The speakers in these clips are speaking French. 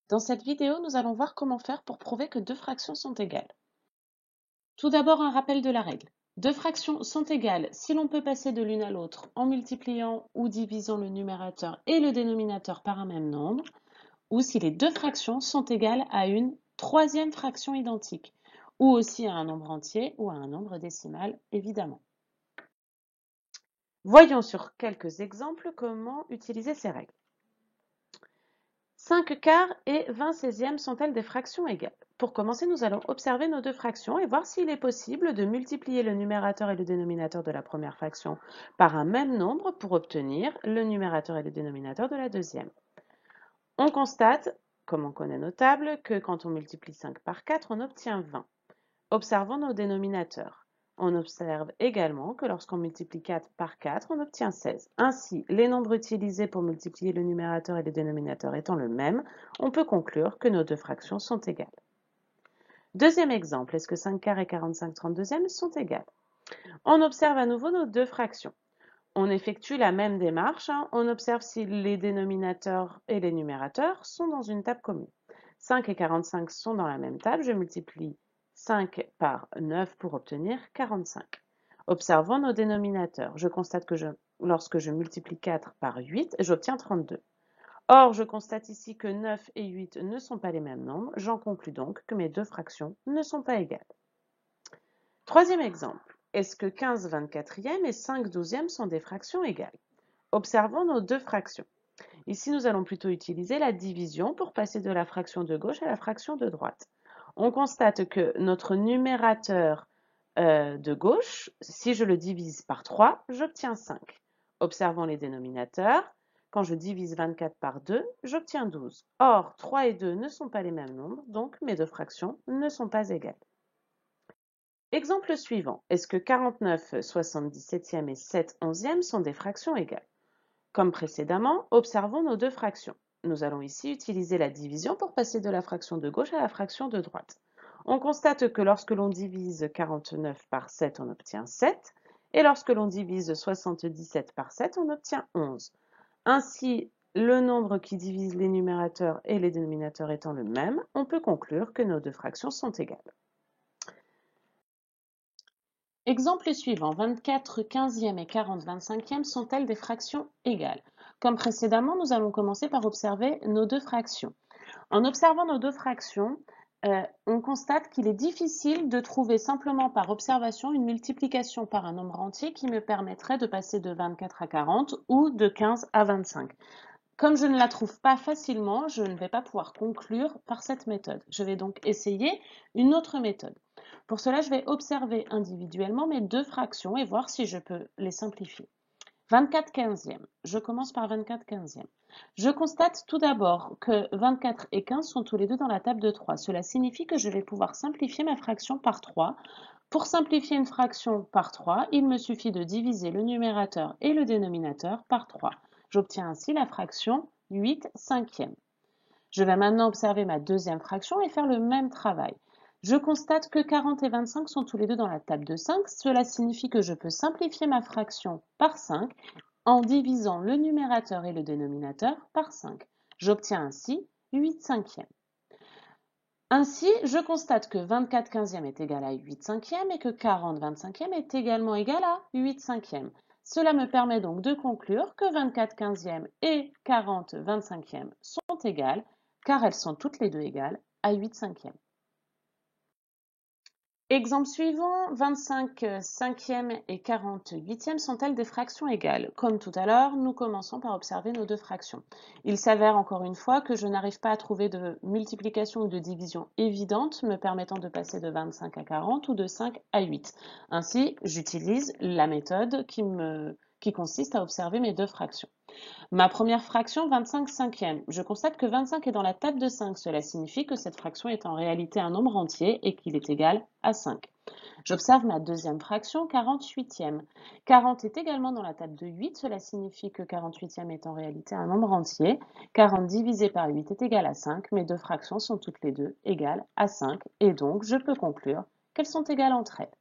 Dans cette vidéo, nous allons voir comment faire pour prouver que deux fractions sont égales. Tout d'abord, un rappel de la règle. Deux fractions sont égales si l'on peut passer de l'une à l'autre en multipliant ou divisant le numérateur et le dénominateur par un même nombre, ou si les deux fractions sont égales à une troisième fraction identique, ou aussi à un nombre entier ou à un nombre décimal, évidemment. Voyons sur quelques exemples comment utiliser ces règles. 5 quarts et 20 seizièmes sont-elles des fractions égales? Pour commencer, nous allons observer nos deux fractions et voir s'il est possible de multiplier le numérateur et le dénominateur de la première fraction par un même nombre pour obtenir le numérateur et le dénominateur de la deuxième. On constate, comme on connaît nos tables, que quand on multiplie 5 par 4, on obtient 20. Observons nos dénominateurs. On observe également que lorsqu'on multiplie 4 par 4, on obtient 16. Ainsi, les nombres utilisés pour multiplier le numérateur et le dénominateur étant le même, on peut conclure que nos deux fractions sont égales. Deuxième exemple, est-ce que 5 quarts et 45/32 sont égales? On observe à nouveau nos deux fractions. On effectue la même démarche, on observe si les dénominateurs et les numérateurs sont dans une table commune. 5 et 45 sont dans la même table, je multiplie 5 par 9 pour obtenir 45. Observons nos dénominateurs. Je constate que lorsque je multiplie 4 par 8, j'obtiens 32. Or, je constate ici que 9 et 8 ne sont pas les mêmes nombres. J'en conclus donc que mes deux fractions ne sont pas égales. Troisième exemple. Est-ce que 15 24e et 5 12e sont des fractions égales? Observons nos deux fractions. Ici, nous allons plutôt utiliser la division pour passer de la fraction de gauche à la fraction de droite. On constate que notre numérateur de gauche, si je le divise par 3, j'obtiens 5. Observons les dénominateurs. Quand je divise 24 par 2, j'obtiens 12. Or, 3 et 2 ne sont pas les mêmes nombres, donc mes deux fractions ne sont pas égales. Exemple suivant. Est-ce que 49 77e et 7 11e sont des fractions égales? Comme précédemment, observons nos deux fractions. Nous allons ici utiliser la division pour passer de la fraction de gauche à la fraction de droite. On constate que lorsque l'on divise 49 par 7, on obtient 7, et lorsque l'on divise 77 par 7, on obtient 11. Ainsi, le nombre qui divise les numérateurs et les dénominateurs étant le même, on peut conclure que nos deux fractions sont égales. Exemple suivant, 24 15e et 40 25e sont-elles des fractions égales? Comme précédemment, nous allons commencer par observer nos deux fractions. En observant nos deux fractions, on constate qu'il est difficile de trouver simplement par observation une multiplication par un nombre entier qui me permettrait de passer de 24 à 40 ou de 15 à 25. Comme je ne la trouve pas facilement, je ne vais pas pouvoir conclure par cette méthode. Je vais donc essayer une autre méthode. Pour cela, je vais observer individuellement mes deux fractions et voir si je peux les simplifier. 24 15e. Je commence par 24 15e. Je constate tout d'abord que 24 et 15 sont tous les deux dans la table de 3. Cela signifie que je vais pouvoir simplifier ma fraction par 3. Pour simplifier une fraction par 3, il me suffit de diviser le numérateur et le dénominateur par 3. J'obtiens ainsi la fraction 8 cinquièmes. Je vais maintenant observer ma deuxième fraction et faire le même travail. Je constate que 40 et 25 sont tous les deux dans la table de 5. Cela signifie que je peux simplifier ma fraction par 5 en divisant le numérateur et le dénominateur par 5. J'obtiens ainsi 8 cinquièmes. Ainsi, je constate que 24 quinzièmes est égal à 8 cinquièmes et que 40 25e est également égal à 8 cinquièmes. Cela me permet donc de conclure que 24 quinzièmes et 40 25e sont égales car elles sont toutes les deux égales à 8 cinquièmes. Exemple suivant, 25 cinquièmes et 40 huitièmes sont-elles des fractions égales? Comme tout à l'heure, nous commençons par observer nos deux fractions. Il s'avère encore une fois que je n'arrive pas à trouver de multiplication ou de division évidente me permettant de passer de 25 à 40 ou de 5 à 8. Ainsi, j'utilise la méthode qui consiste à observer mes deux fractions. Ma première fraction, 25 cinquièmes. Je constate que 25 est dans la table de 5. Cela signifie que cette fraction est en réalité un nombre entier et qu'il est égal à 5. J'observe ma deuxième fraction, 48e. 40 est également dans la table de 8. Cela signifie que 48e est en réalité un nombre entier. 40 divisé par 8 est égal à 5. Mes deux fractions sont toutes les deux égales à 5. Et donc, je peux conclure qu'elles sont égales entre elles.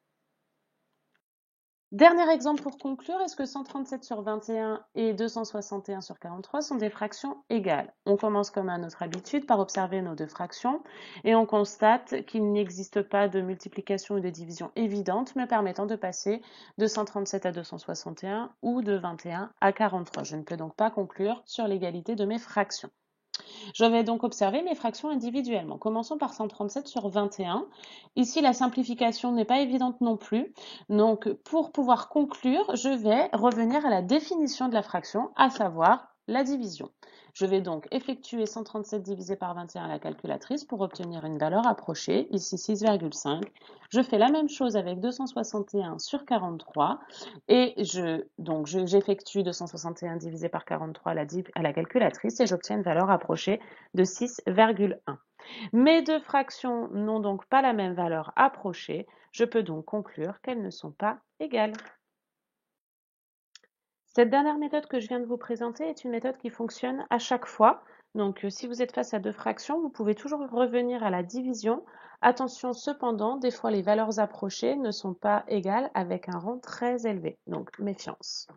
Dernier exemple pour conclure, est-ce que 137 sur 21 et 261 sur 43 sont des fractions égales? On commence comme à notre habitude par observer nos deux fractions et on constate qu'il n'existe pas de multiplication ou de division évidente me permettant de passer de 137 à 261 ou de 21 à 43. Je ne peux donc pas conclure sur l'égalité de mes fractions. Je vais donc observer mes fractions individuellement. Commençons par 137 sur 21. Ici, la simplification n'est pas évidente non plus. Donc, pour pouvoir conclure, je vais revenir à la définition de la fraction, à savoir la division. Je vais donc effectuer 137 divisé par 21 à la calculatrice pour obtenir une valeur approchée, ici 6,5. Je fais la même chose avec 261 sur 43 et j'effectue 261 divisé par 43 à la calculatrice et j'obtiens une valeur approchée de 6,1. Mes deux fractions n'ont donc pas la même valeur approchée. Je peux donc conclure qu'elles ne sont pas égales. Cette dernière méthode que je viens de vous présenter est une méthode qui fonctionne à chaque fois. Donc, si vous êtes face à deux fractions, vous pouvez toujours revenir à la division. Attention cependant, des fois les valeurs approchées ne sont pas égales avec un rang très élevé. Donc, méfiance.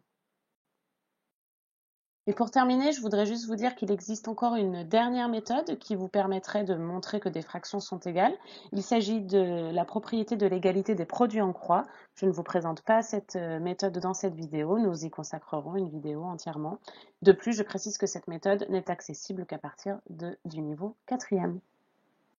Et pour terminer, je voudrais juste vous dire qu'il existe encore une dernière méthode qui vous permettrait de montrer que des fractions sont égales. Il s'agit de la propriété de l'égalité des produits en croix. Je ne vous présente pas cette méthode dans cette vidéo, nous y consacrerons une vidéo entièrement. De plus, je précise que cette méthode n'est accessible qu'à partir du niveau 4e.